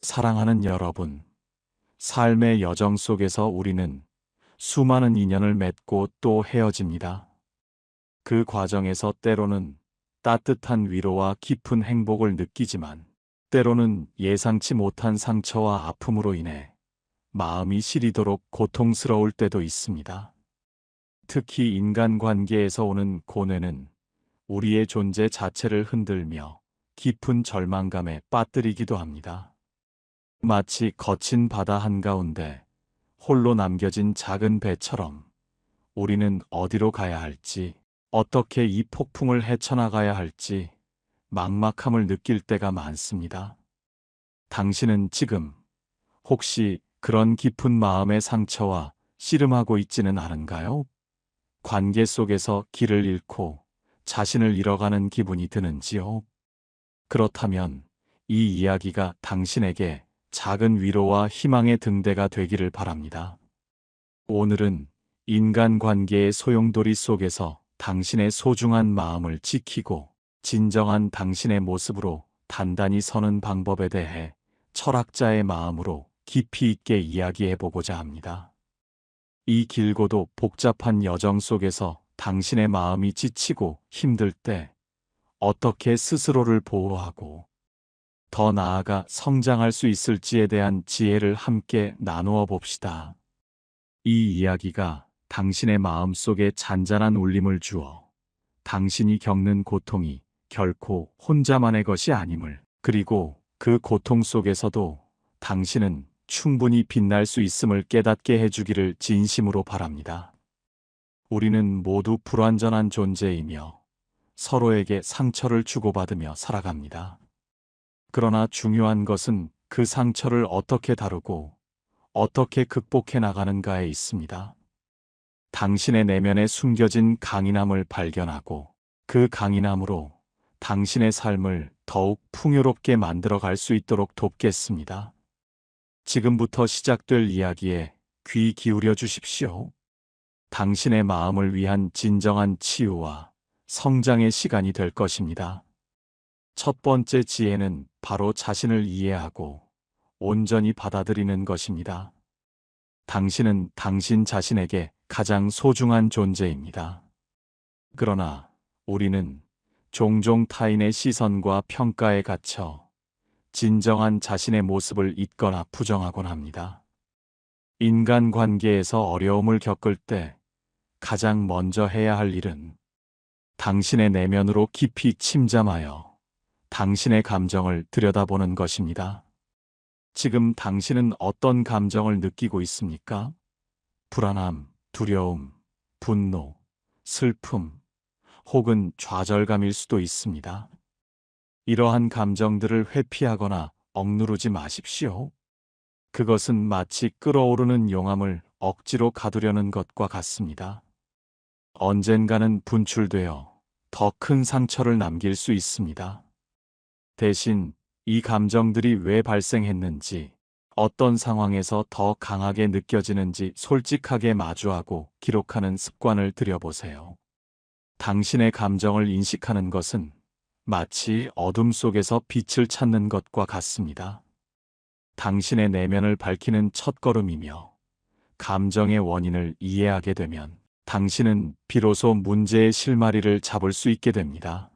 사랑하는 여러분, 삶의 여정 속에서 우리는 수많은 인연을 맺고 또 헤어집니다. 그 과정에서 때로는 따뜻한 위로와 깊은 행복을 느끼지만, 때로는 예상치 못한 상처와 아픔으로 인해 마음이 시리도록 고통스러울 때도 있습니다. 특히 인간관계에서 오는 고뇌는 우리의 존재 자체를 흔들며 깊은 절망감에 빠뜨리기도 합니다. 마치 거친 바다 한가운데 홀로 남겨진 작은 배처럼 우리는 어디로 가야 할지, 어떻게 이 폭풍을 헤쳐나가야 할지 막막함을 느낄 때가 많습니다. 당신은 지금 혹시 그런 깊은 마음의 상처와 씨름하고 있지는 않은가요? 관계 속에서 길을 잃고 자신을 잃어가는 기분이 드는지요? 그렇다면 이 이야기가 당신에게 작은 위로와 희망의 등대가 되기를 바랍니다. 오늘은 인간관계의 소용돌이 속에서 당신의 소중한 마음을 지키고 진정한 당신의 모습으로 단단히 서는 방법에 대해 철학자의 마음으로 깊이 있게 이야기해보고자 합니다. 이 길고도 복잡한 여정 속에서 당신의 마음이 지치고 힘들 때 어떻게 스스로를 보호하고 더 나아가 성장할 수 있을지에 대한 지혜를 함께 나누어 봅시다. 이 이야기가 당신의 마음 속에 잔잔한 울림을 주어 당신이 겪는 고통이 결코 혼자만의 것이 아님을, 그리고 그 고통 속에서도 당신은 충분히 빛날 수 있음을 깨닫게 해주기를 진심으로 바랍니다. 우리는 모두 불완전한 존재이며 서로에게 상처를 주고받으며 살아갑니다. 그러나 중요한 것은 그 상처를 어떻게 다루고 어떻게 극복해 나가는가에 있습니다. 당신의 내면에 숨겨진 강인함을 발견하고 그 강인함으로 당신의 삶을 더욱 풍요롭게 만들어 갈 수 있도록 돕겠습니다. 지금부터 시작될 이야기에 귀 기울여 주십시오. 당신의 마음을 위한 진정한 치유와 성장의 시간이 될 것입니다. 첫 번째 지혜는 바로 자신을 이해하고 온전히 받아들이는 것입니다. 당신은 당신 자신에게 가장 소중한 존재입니다. 그러나 우리는 종종 타인의 시선과 평가에 갇혀 진정한 자신의 모습을 잊거나 부정하곤 합니다. 인간관계에서 어려움을 겪을 때 가장 먼저 해야 할 일은 당신의 내면으로 깊이 침잠하여 당신의 감정을 들여다보는 것입니다. 지금 당신은 어떤 감정을 느끼고 있습니까? 불안함, 두려움, 분노, 슬픔, 혹은 좌절감일 수도 있습니다. 이러한 감정들을 회피하거나 억누르지 마십시오. 그것은 마치 끓어오르는 용암을 억지로 가두려는 것과 같습니다. 언젠가는 분출되어 더 큰 상처를 남길 수 있습니다. 대신 이 감정들이 왜 발생했는지, 어떤 상황에서 더 강하게 느껴지는지 솔직하게 마주하고 기록하는 습관을 들여보세요. 당신의 감정을 인식하는 것은 마치 어둠 속에서 빛을 찾는 것과 같습니다. 당신의 내면을 밝히는 첫걸음이며, 감정의 원인을 이해하게 되면 당신은 비로소 문제의 실마리를 잡을 수 있게 됩니다.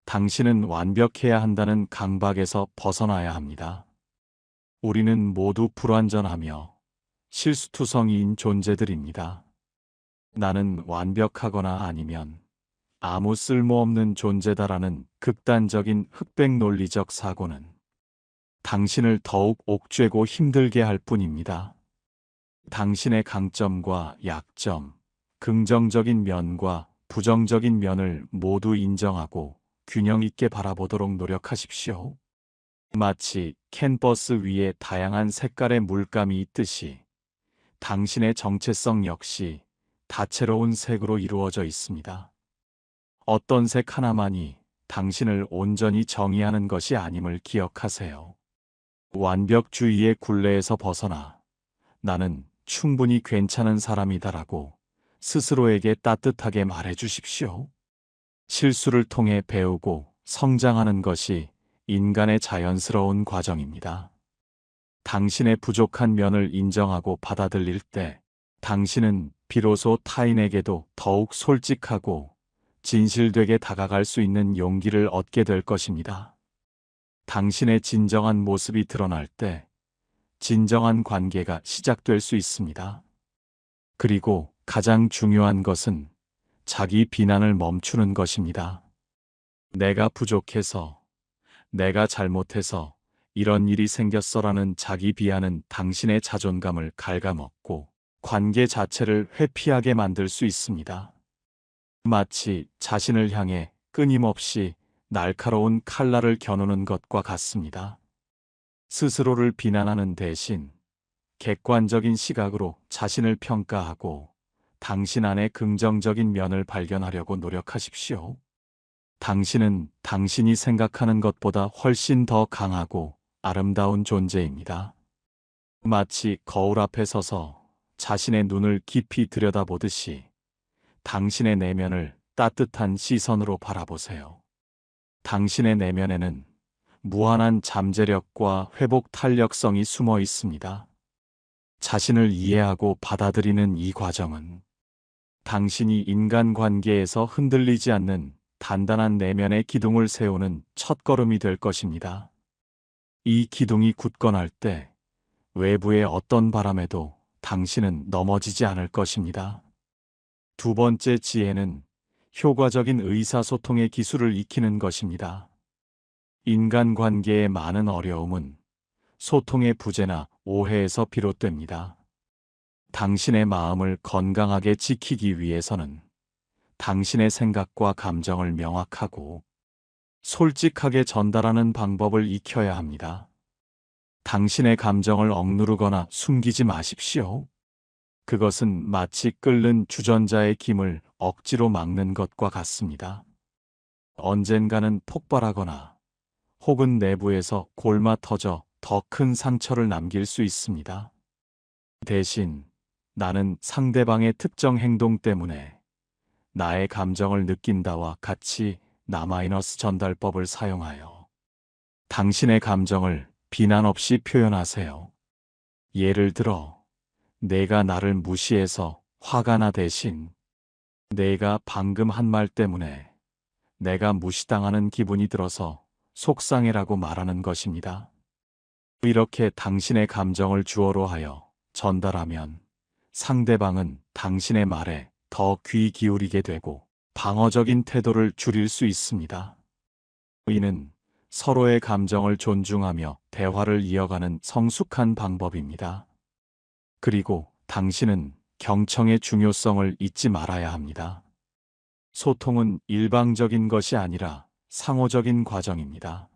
당신은 완벽해야 한다는 강박에서 벗어나야 합니다. 우리는 모두 불완전하며 실수투성이인 존재들입니다. 나는 완벽하거나 아니면 아무 쓸모없는 존재다라는 극단적인 흑백 논리적 사고는 당신을 더욱 옥죄고 힘들게 할 뿐입니다. 당신의 강점과 약점, 긍정적인 면과 부정적인 면을 모두 인정하고 균형 있게 바라보도록 노력하십시오. 마치 캔버스 위에 다양한 색깔의 물감이 있듯이 당신의 정체성 역시 다채로운 색으로 이루어져 있습니다. 어떤 색 하나만이 당신을 온전히 정의하는 것이 아님을 기억하세요. 완벽주의의 굴레에서 벗어나 나는 충분히 괜찮은 사람이다라고 스스로에게 따뜻하게 말해 주십시오. 실수를 통해 배우고 성장하는 것이 인간의 자연스러운 과정입니다. 당신의 부족한 면을 인정하고 받아들일 때 당신은 비로소 타인에게도 더욱 솔직하고 진실되게 다가갈 수 있는 용기를 얻게 될 것입니다. 당신의 진정한 모습이 드러날 때 진정한 관계가 시작될 수 있습니다. 그리고 가장 중요한 것은 자기 비난을 멈추는 것입니다. 내가 부족해서, 내가 잘못해서 이런 일이 생겼어라는 자기 비하는 당신의 자존감을 갉아먹고 관계 자체를 회피하게 만들 수 있습니다. 마치 자신을 향해 끊임없이 날카로운 칼날을 겨누는 것과 같습니다. 스스로를 비난하는 대신 객관적인 시각으로 자신을 평가하고 당신 안의 긍정적인 면을 발견하려고 노력하십시오. 당신은 당신이 생각하는 것보다 훨씬 더 강하고 아름다운 존재입니다. 마치 거울 앞에 서서 자신의 눈을 깊이 들여다보듯이 당신의 내면을 따뜻한 시선으로 바라보세요. 당신의 내면에는 무한한 잠재력과 회복 탄력성이 숨어 있습니다. 자신을 이해하고 받아들이는 이 과정은 당신이 인간관계에서 흔들리지 않는 단단한 내면의 기둥을 세우는 첫걸음이 될 것입니다. 이 기둥이 굳건할 때 외부의 어떤 바람에도 당신은 넘어지지 않을 것입니다. 두 번째 지혜는 효과적인 의사소통의 기술을 익히는 것입니다. 인간관계의 많은 어려움은 소통의 부재나 오해에서 비롯됩니다. 당신의 마음을 건강하게 지키기 위해서는 당신의 생각과 감정을 명확하고 솔직하게 전달하는 방법을 익혀야 합니다. 당신의 감정을 억누르거나 숨기지 마십시오. 그것은 마치 끓는 주전자의 김을 억지로 막는 것과 같습니다. 언젠가는 폭발하거나 혹은 내부에서 골마 터져 더 큰 상처를 남길 수 있습니다. 대신 나는 상대방의 특정 행동 때문에 나의 감정을 느낀다와 같이 나마이너스 전달법을 사용하여 당신의 감정을 비난 없이 표현하세요. 예를 들어, 내가 나를 무시해서 화가 나 대신 내가 방금 한 말 때문에 내가 무시당하는 기분이 들어서 속상해라고 말하는 것입니다. 이렇게 당신의 감정을 주어로 하여 전달하면 상대방은 당신의 말에 더 귀 기울이게 되고 방어적인 태도를 줄일 수 있습니다. 이는 서로의 감정을 존중하며 대화를 이어가는 성숙한 방법입니다. 그리고 당신은 경청의 중요성을 잊지 말아야 합니다. 소통은 일방적인 것이 아니라 상호적인 과정입니다.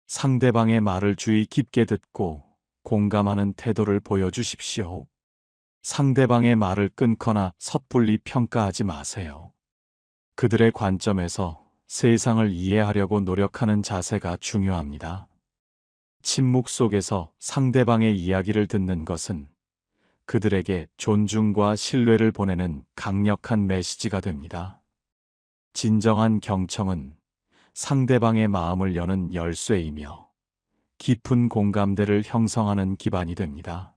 상대방의 말을 주의 깊게 듣고 공감하는 태도를 보여주십시오. 상대방의 말을 끊거나 섣불리 평가하지 마세요. 그들의 관점에서 세상을 이해하려고 노력하는 자세가 중요합니다. 침묵 속에서 상대방의 이야기를 듣는 것은 그들에게 존중과 신뢰를 보내는 강력한 메시지가 됩니다. 진정한 경청은 상대방의 마음을 여는 열쇠이며 깊은 공감대를 형성하는 기반이 됩니다.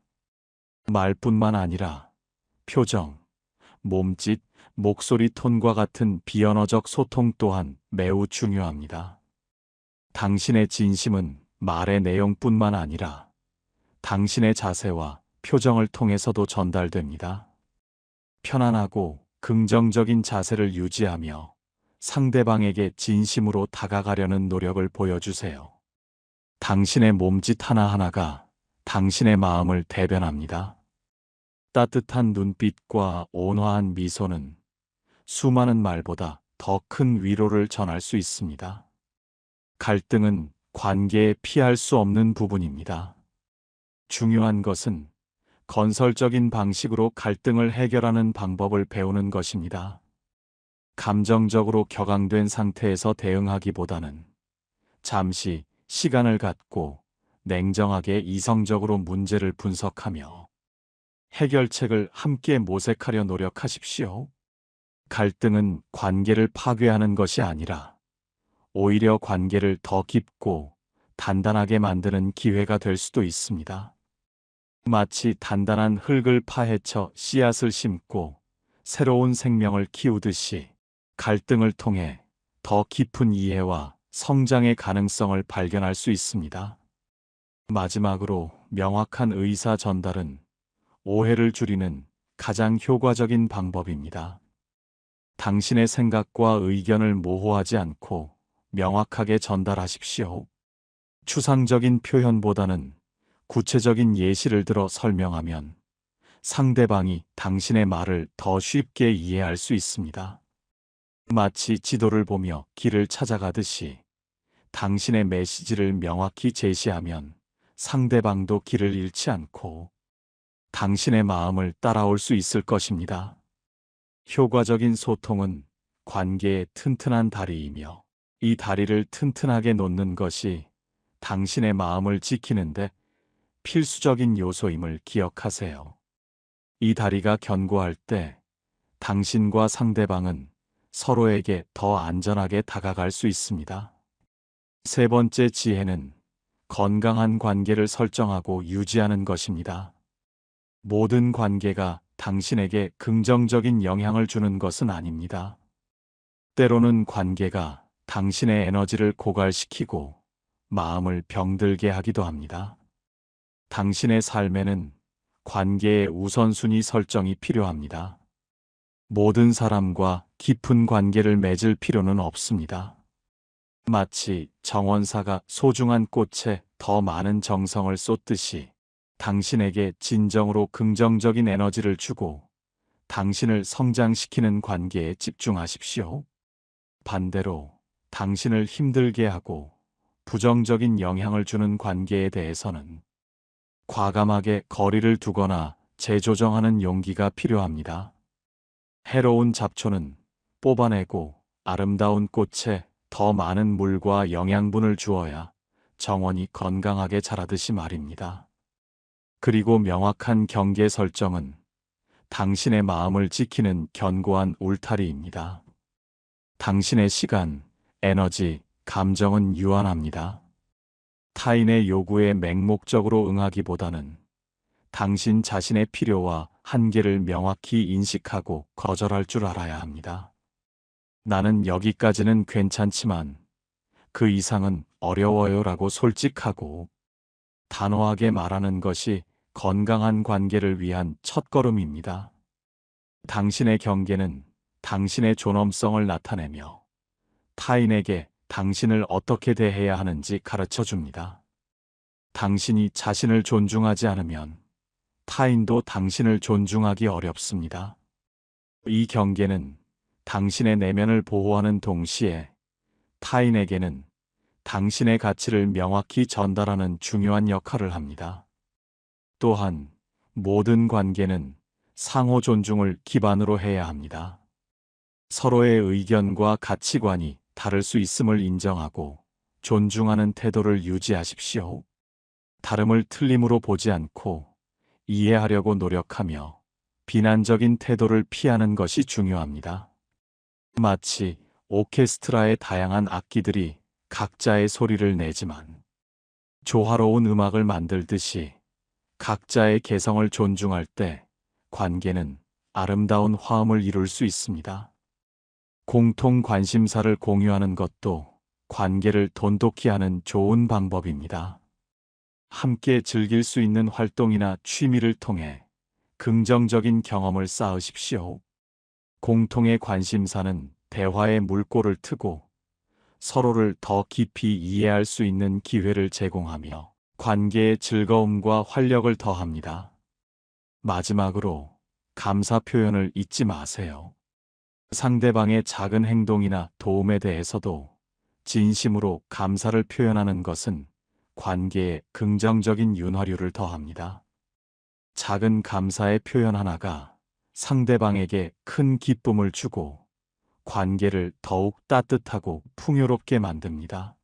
말뿐만 아니라 표정, 몸짓, 목소리 톤과 같은 비언어적 소통 또한 매우 중요합니다. 당신의 진심은 말의 내용뿐만 아니라 당신의 자세와 표정을 통해서도 전달됩니다. 편안하고 긍정적인 자세를 유지하며 상대방에게 진심으로 다가가려는 노력을 보여주세요. 당신의 몸짓 하나하나가 당신의 마음을 대변합니다. 따뜻한 눈빛과 온화한 미소는 수많은 말보다 더 큰 위로를 전할 수 있습니다. 갈등은 관계에 피할 수 없는 부분입니다. 중요한 것은 건설적인 방식으로 갈등을 해결하는 방법을 배우는 것입니다. 감정적으로 격앙된 상태에서 대응하기보다는 잠시 시간을 갖고 냉정하게 이성적으로 문제를 분석하며 해결책을 함께 모색하려 노력하십시오. 갈등은 관계를 파괴하는 것이 아니라 오히려 관계를 더 깊고 단단하게 만드는 기회가 될 수도 있습니다. 마치 단단한 흙을 파헤쳐 씨앗을 심고 새로운 생명을 키우듯이 갈등을 통해 더 깊은 이해와 성장의 가능성을 발견할 수 있습니다. 마지막으로 명확한 의사 전달은 오해를 줄이는 가장 효과적인 방법입니다. 당신의 생각과 의견을 모호하지 않고 명확하게 전달하십시오. 추상적인 표현보다는 구체적인 예시를 들어 설명하면 상대방이 당신의 말을 더 쉽게 이해할 수 있습니다. 마치 지도를 보며 길을 찾아가듯이 당신의 메시지를 명확히 제시하면 상대방도 길을 잃지 않고 당신의 마음을 따라올 수 있을 것입니다. 효과적인 소통은 관계의 튼튼한 다리이며 이 다리를 튼튼하게 놓는 것이 당신의 마음을 지키는데 필수적인 요소임을 기억하세요. 이 다리가 견고할 때 당신과 상대방은 서로에게 더 안전하게 다가갈 수 있습니다. 세 번째 지혜는 건강한 관계를 설정하고 유지하는 것입니다. 모든 관계가 당신에게 긍정적인 영향을 주는 것은 아닙니다. 때로는 관계가 당신의 에너지를 고갈시키고 마음을 병들게 하기도 합니다. 당신의 삶에는 관계의 우선순위 설정이 필요합니다. 모든 사람과 깊은 관계를 맺을 필요는 없습니다. 마치 정원사가 소중한 꽃에 더 많은 정성을 쏟듯이 당신에게 진정으로 긍정적인 에너지를 주고 당신을 성장시키는 관계에 집중하십시오. 반대로 당신을 힘들게 하고 부정적인 영향을 주는 관계에 대해서는 과감하게 거리를 두거나 재조정하는 용기가 필요합니다. 해로운 잡초는 뽑아내고 아름다운 꽃에 더 많은 물과 영양분을 주어야 정원이 건강하게 자라듯이 말입니다. 그리고 명확한 경계 설정은 당신의 마음을 지키는 견고한 울타리입니다. 당신의 시간, 에너지, 감정은 유한합니다. 타인의 요구에 맹목적으로 응하기보다는 당신 자신의 필요와 한계를 명확히 인식하고 거절할 줄 알아야 합니다. 나는 여기까지는 괜찮지만 그 이상은 어려워요라고 솔직하고 단호하게 말하는 것이 건강한 관계를 위한 첫걸음입니다. 당신의 경계는 당신의 존엄성을 나타내며 타인에게 당신을 어떻게 대해야 하는지 가르쳐 줍니다. 당신이 자신을 존중하지 않으면 타인도 당신을 존중하기 어렵습니다. 이 경계는 당신의 내면을 보호하는 동시에 타인에게는 당신의 가치를 명확히 전달하는 중요한 역할을 합니다. 또한 모든 관계는 상호 존중을 기반으로 해야 합니다. 서로의 의견과 가치관이 다를 수 있음을 인정하고 존중하는 태도를 유지하십시오. 다름을 틀림으로 보지 않고 이해하려고 노력하며 비난적인 태도를 피하는 것이 중요합니다. 마치 오케스트라의 다양한 악기들이 각자의 소리를 내지만 조화로운 음악을 만들듯이 각자의 개성을 존중할 때 관계는 아름다운 화음을 이룰 수 있습니다. 공통 관심사를 공유하는 것도 관계를 돈독히 하는 좋은 방법입니다. 함께 즐길 수 있는 활동이나 취미를 통해 긍정적인 경험을 쌓으십시오. 공통의 관심사는 대화의 물꼬를 트고 서로를 더 깊이 이해할 수 있는 기회를 제공하며 관계의 즐거움과 활력을 더합니다. 마지막으로 감사 표현을 잊지 마세요. 상대방의 작은 행동이나 도움에 대해서도 진심으로 감사를 표현하는 것은 관계에 긍정적인 윤활유를 더합니다. 작은 감사의 표현 하나가 상대방에게 큰 기쁨을 주고 관계를 더욱 따뜻하고 풍요롭게 만듭니다.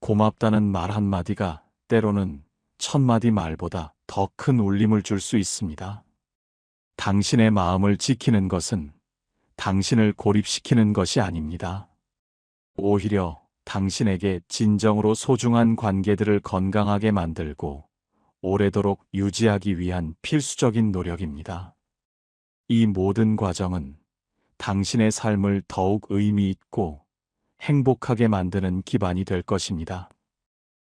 고맙다는 말 한마디가 때로는 1000마디 말보다 더 큰 울림을 줄 수 있습니다. 당신의 마음을 지키는 것은 당신을 고립시키는 것이 아닙니다. 오히려 당신에게 진정으로 소중한 관계들을 건강하게 만들고 오래도록 유지하기 위한 필수적인 노력입니다. 이 모든 과정은 당신의 삶을 더욱 의미 있고 행복하게 만드는 기반이 될 것입니다.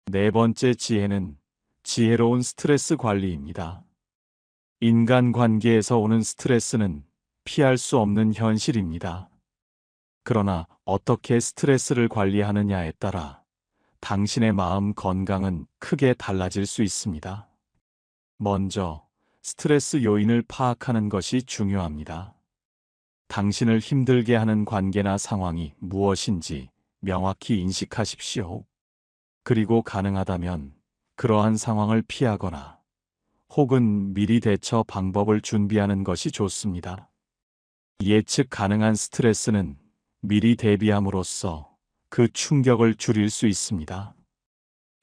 네 번째 지혜는 지혜로운 스트레스 관리입니다. 인간관계에서 오는 스트레스는 피할 수 없는 현실입니다. 그러나 어떻게 스트레스를 관리하느냐에 따라 당신의 마음 건강은 크게 달라질 수 있습니다. 먼저 스트레스 요인을 파악하는 것이 중요합니다. 당신을 힘들게 하는 관계나 상황이 무엇인지 명확히 인식하십시오. 그리고 가능하다면 그러한 상황을 피하거나 혹은 미리 대처 방법을 준비하는 것이 좋습니다. 예측 가능한 스트레스는 미리 대비함으로써 그 충격을 줄일 수 있습니다.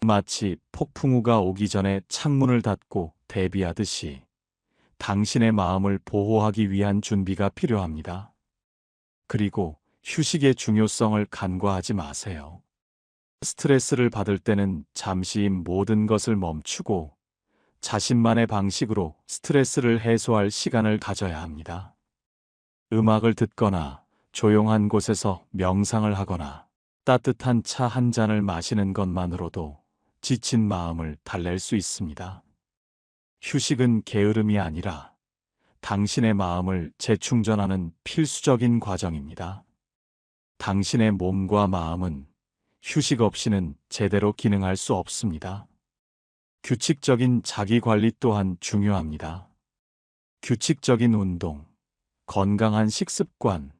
마치 폭풍우가 오기 전에 창문을 닫고 대비하듯이 당신의 마음을 보호하기 위한 준비가 필요합니다. 그리고 휴식의 중요성을 간과하지 마세요. 스트레스를 받을 때는 잠시 모든 것을 멈추고 자신만의 방식으로 스트레스를 해소할 시간을 가져야 합니다. 음악을 듣거나 조용한 곳에서 명상을 하거나 따뜻한 차 한 잔을 마시는 것만으로도 지친 마음을 달랠 수 있습니다. 휴식은 게으름이 아니라 당신의 마음을 재충전하는 필수적인 과정입니다. 당신의 몸과 마음은 휴식 없이는 제대로 기능할 수 없습니다. 규칙적인 자기 관리 또한 중요합니다. 규칙적인 운동, 건강한 식습관,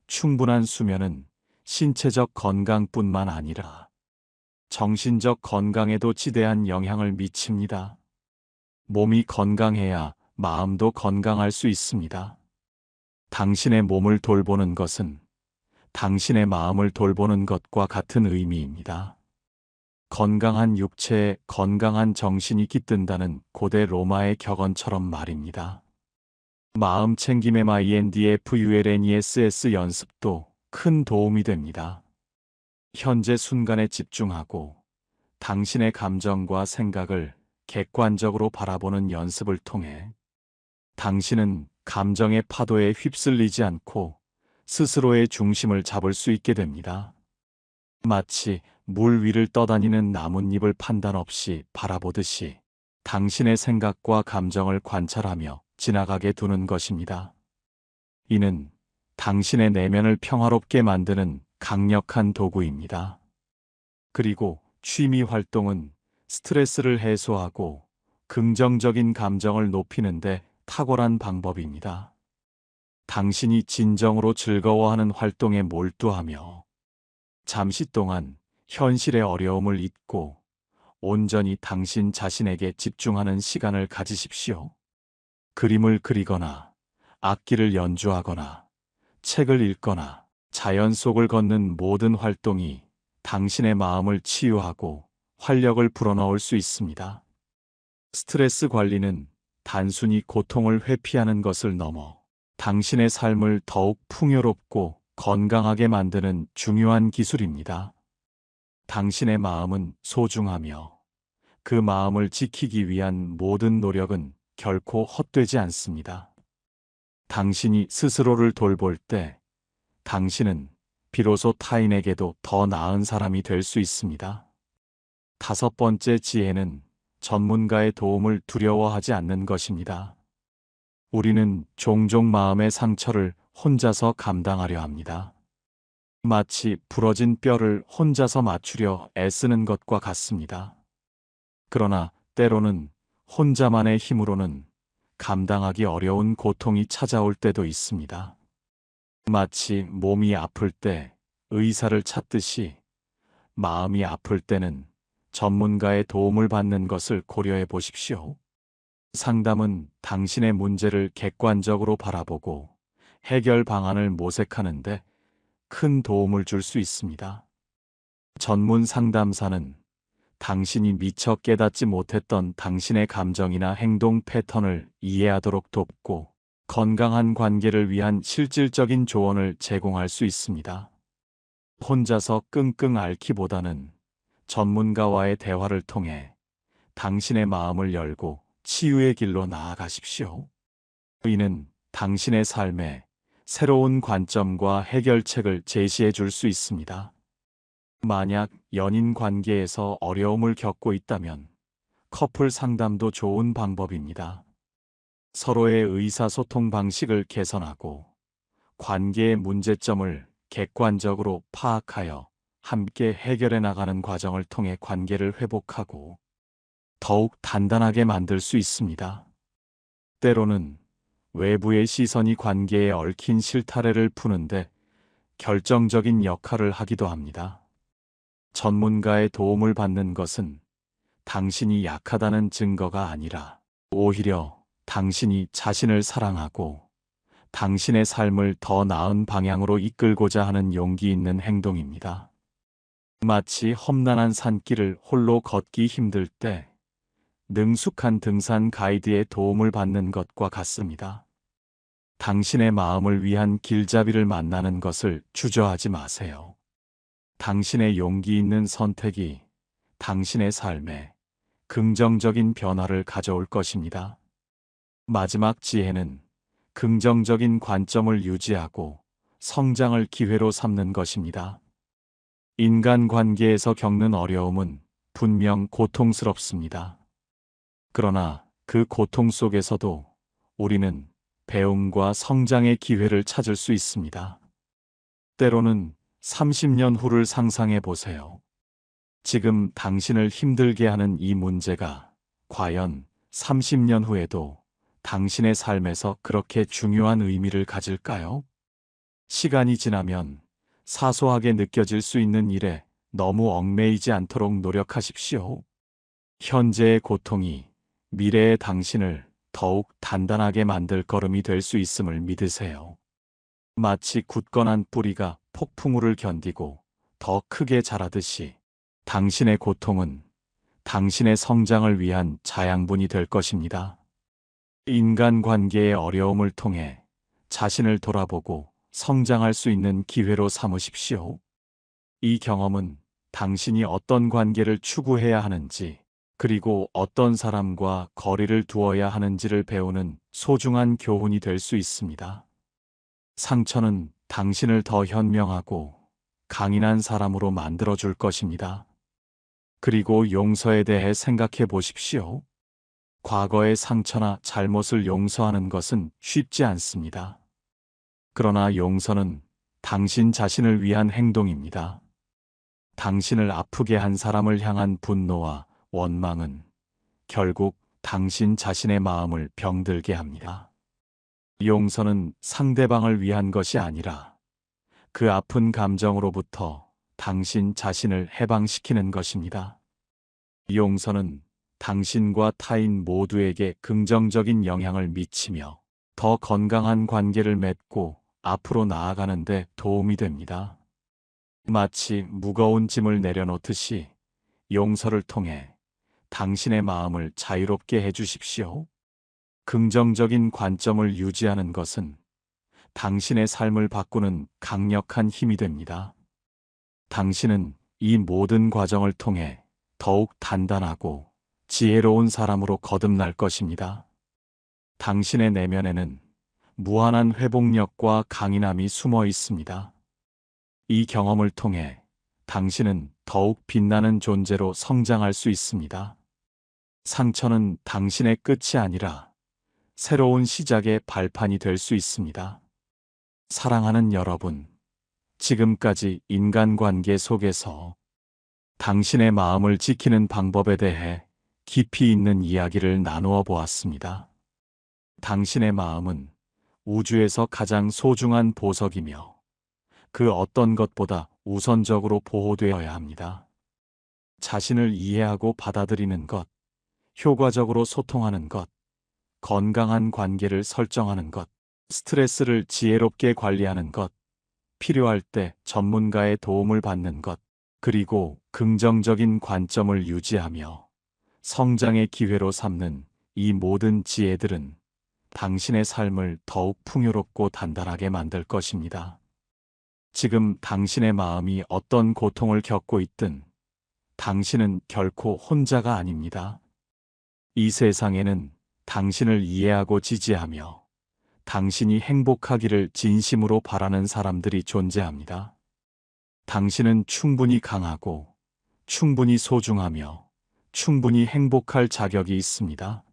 충분한 수면은 신체적 건강뿐만 아니라 정신적 건강에도 지대한 영향을 미칩니다. 몸이 건강해야 마음도 건강할 수 있습니다. 당신의 몸을 돌보는 것은 당신의 마음을 돌보는 것과 같은 의미입니다. 건강한 육체에 건강한 정신이 깃든다는 고대 로마의 격언처럼 말입니다. 마음 챙김의 mindfulness 연습도 큰 도움이 됩니다. 현재 순간에 집중하고 당신의 감정과 생각을 객관적으로 바라보는 연습을 통해 당신은 감정의 파도에 휩쓸리지 않고 스스로의 중심을 잡을 수 있게 됩니다. 마치 물 위를 떠다니는 나뭇잎을 판단 없이 바라보듯이 당신의 생각과 감정을 관찰하며 지나가게 두는 것입니다. 이는 당신의 내면을 평화롭게 만드는 강력한 도구입니다. 그리고 취미 활동은 스트레스를 해소하고 긍정적인 감정을 높이는 데 탁월한 방법입니다. 당신이 진정으로 즐거워하는 활동에 몰두하며 잠시 동안 현실의 어려움을 잊고 온전히 당신 자신에게 집중하는 시간을 가지십시오. 그림을 그리거나 악기를 연주하거나 책을 읽거나 자연 속을 걷는 모든 활동이 당신의 마음을 치유하고 활력을 불어넣을 수 있습니다. 스트레스 관리는 단순히 고통을 회피하는 것을 넘어 당신의 삶을 더욱 풍요롭고 건강하게 만드는 중요한 기술입니다. 당신의 마음은 소중하며 그 마음을 지키기 위한 모든 노력은 결코 헛되지 않습니다. 당신이 스스로를 돌볼 때 당신은 비로소 타인에게도 더 나은 사람이 될 수 있습니다. 다섯 번째 지혜는 전문가의 도움을 두려워하지 않는 것입니다. 우리는 종종 마음의 상처를 혼자서 감당하려 합니다. 마치 부러진 뼈를 혼자서 맞추려 애쓰는 것과 같습니다. 그러나 때로는 혼자만의 힘으로는 감당하기 어려운 고통이 찾아올 때도 있습니다. 마치 몸이 아플 때 의사를 찾듯이 마음이 아플 때는 전문가의 도움을 받는 것을 고려해 보십시오. 상담은 당신의 문제를 객관적으로 바라보고 해결 방안을 모색하는데 큰 도움을 줄 수 있습니다. 전문 상담사는 당신이 미처 깨닫지 못했던 당신의 감정이나 행동 패턴을 이해하도록 돕고 건강한 관계를 위한 실질적인 조언을 제공할 수 있습니다. 혼자서 끙끙 앓기보다는 전문가와의 대화를 통해 당신의 마음을 열고 치유의 길로 나아가십시오. 이는 당신의 삶에 새로운 관점과 해결책을 제시해 줄 수 있습니다. 만약 연인 관계에서 어려움을 겪고 있다면 커플 상담도 좋은 방법입니다. 서로의 의사소통 방식을 개선하고 관계의 문제점을 객관적으로 파악하여 함께 해결해 나가는 과정을 통해 관계를 회복하고 더욱 단단하게 만들 수 있습니다. 때로는 외부의 시선이 관계에 얽힌 실타래를 푸는데 결정적인 역할을 하기도 합니다. 전문가의 도움을 받는 것은 당신이 약하다는 증거가 아니라 오히려 당신이 자신을 사랑하고 당신의 삶을 더 나은 방향으로 이끌고자 하는 용기 있는 행동입니다. 마치 험난한 산길을 홀로 걷기 힘들 때 능숙한 등산 가이드의 도움을 받는 것과 같습니다. 당신의 마음을 위한 길잡이를 만나는 것을 주저하지 마세요. 당신의 용기 있는 선택이 당신의 삶에 긍정적인 변화를 가져올 것입니다. 마지막 지혜는 긍정적인 관점을 유지하고 성장을 기회로 삼는 것입니다. 인간관계에서 겪는 어려움은 분명 고통스럽습니다. 그러나 그 고통 속에서도 우리는 배움과 성장의 기회를 찾을 수 있습니다. 때로는 30년 후를 상상해 보세요. 지금 당신을 힘들게 하는 이 문제가 과연 30년 후에도 당신의 삶에서 그렇게 중요한 의미를 가질까요? 시간이 지나면 사소하게 느껴질 수 있는 일에 너무 얽매이지 않도록 노력하십시오. 현재의 고통이 미래의 당신을 더욱 단단하게 만들 걸음이 될 수 있음을 믿으세요. 마치 굳건한 뿌리가 폭풍우를 견디고 더 크게 자라듯이 당신의 고통은 당신의 성장을 위한 자양분이 될 것입니다. 인간관계의 어려움을 통해 자신을 돌아보고 성장할 수 있는 기회로 삼으십시오. 이 경험은 당신이 어떤 관계를 추구해야 하는지, 그리고 어떤 사람과 거리를 두어야 하는지를 배우는 소중한 교훈이 될 수 있습니다. 상처는 당신을 더 현명하고 강인한 사람으로 만들어줄 것입니다. 그리고 용서에 대해 생각해 보십시오. 과거의 상처나 잘못을 용서하는 것은 쉽지 않습니다. 그러나 용서는 당신 자신을 위한 행동입니다. 당신을 아프게 한 사람을 향한 분노와 원망은 결국 당신 자신의 마음을 병들게 합니다. 용서는 상대방을 위한 것이 아니라 그 아픈 감정으로부터 당신 자신을 해방시키는 것입니다. 용서는 당신과 타인 모두에게 긍정적인 영향을 미치며 더 건강한 관계를 맺고 앞으로 나아가는 데 도움이 됩니다. 마치 무거운 짐을 내려놓듯이 용서를 통해 당신의 마음을 자유롭게 해주십시오. 긍정적인 관점을 유지하는 것은 당신의 삶을 바꾸는 강력한 힘이 됩니다. 당신은 이 모든 과정을 통해 더욱 단단하고 지혜로운 사람으로 거듭날 것입니다. 당신의 내면에는 무한한 회복력과 강인함이 숨어 있습니다. 이 경험을 통해 당신은 더욱 빛나는 존재로 성장할 수 있습니다. 상처는 당신의 끝이 아니라 새로운 시작의 발판이 될 수 있습니다. 사랑하는 여러분, 지금까지 인간관계 속에서 당신의 마음을 지키는 방법에 대해 깊이 있는 이야기를 나누어 보았습니다. 당신의 마음은 우주에서 가장 소중한 보석이며 그 어떤 것보다 우선적으로 보호되어야 합니다. 자신을 이해하고 받아들이는 것, 효과적으로 소통하는 것, 건강한 관계를 설정하는 것, 스트레스를 지혜롭게 관리하는 것, 필요할 때 전문가의 도움을 받는 것, 그리고 긍정적인 관점을 유지하며 성장의 기회로 삼는 이 모든 지혜들은 당신의 삶을 더욱 풍요롭고 단단하게 만들 것입니다. 지금 당신의 마음이 어떤 고통을 겪고 있든 당신은 결코 혼자가 아닙니다. 이 세상에는 당신을 이해하고 지지하며 당신이 행복하기를 진심으로 바라는 사람들이 존재합니다. 당신은 충분히 강하고 충분히 소중하며 충분히 행복할 자격이 있습니다.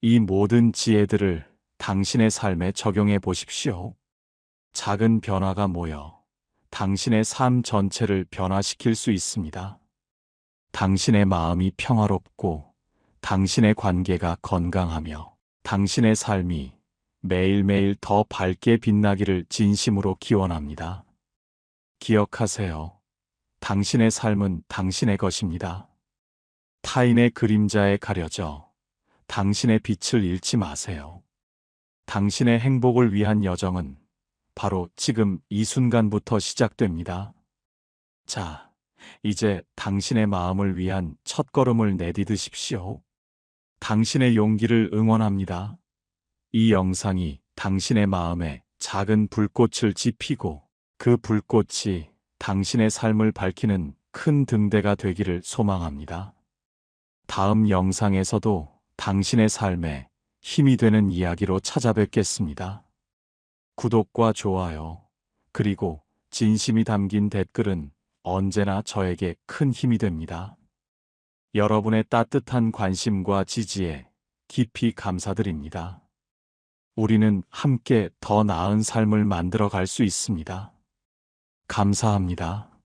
이 모든 지혜들을 당신의 삶에 적용해 보십시오. 작은 변화가 모여 당신의 삶 전체를 변화시킬 수 있습니다. 당신의 마음이 평화롭고 당신의 관계가 건강하며 당신의 삶이 매일매일 더 밝게 빛나기를 진심으로 기원합니다. 기억하세요. 당신의 삶은 당신의 것입니다. 타인의 그림자에 가려져 당신의 빛을 잃지 마세요. 당신의 행복을 위한 여정은 바로 지금 이 순간부터 시작됩니다. 자, 이제 당신의 마음을 위한 첫걸음을 내디디십시오. 당신의 용기를 응원합니다. 이 영상이 당신의 마음에 작은 불꽃을 지피고 그 불꽃이 당신의 삶을 밝히는 큰 등대가 되기를 소망합니다. 다음 영상에서도 당신의 삶에 힘이 되는 이야기로 찾아뵙겠습니다. 구독과 좋아요, 그리고 진심이 담긴 댓글은 언제나 저에게 큰 힘이 됩니다. 여러분의 따뜻한 관심과 지지에 깊이 감사드립니다. 우리는 함께 더 나은 삶을 만들어 갈 수 있습니다. 감사합니다.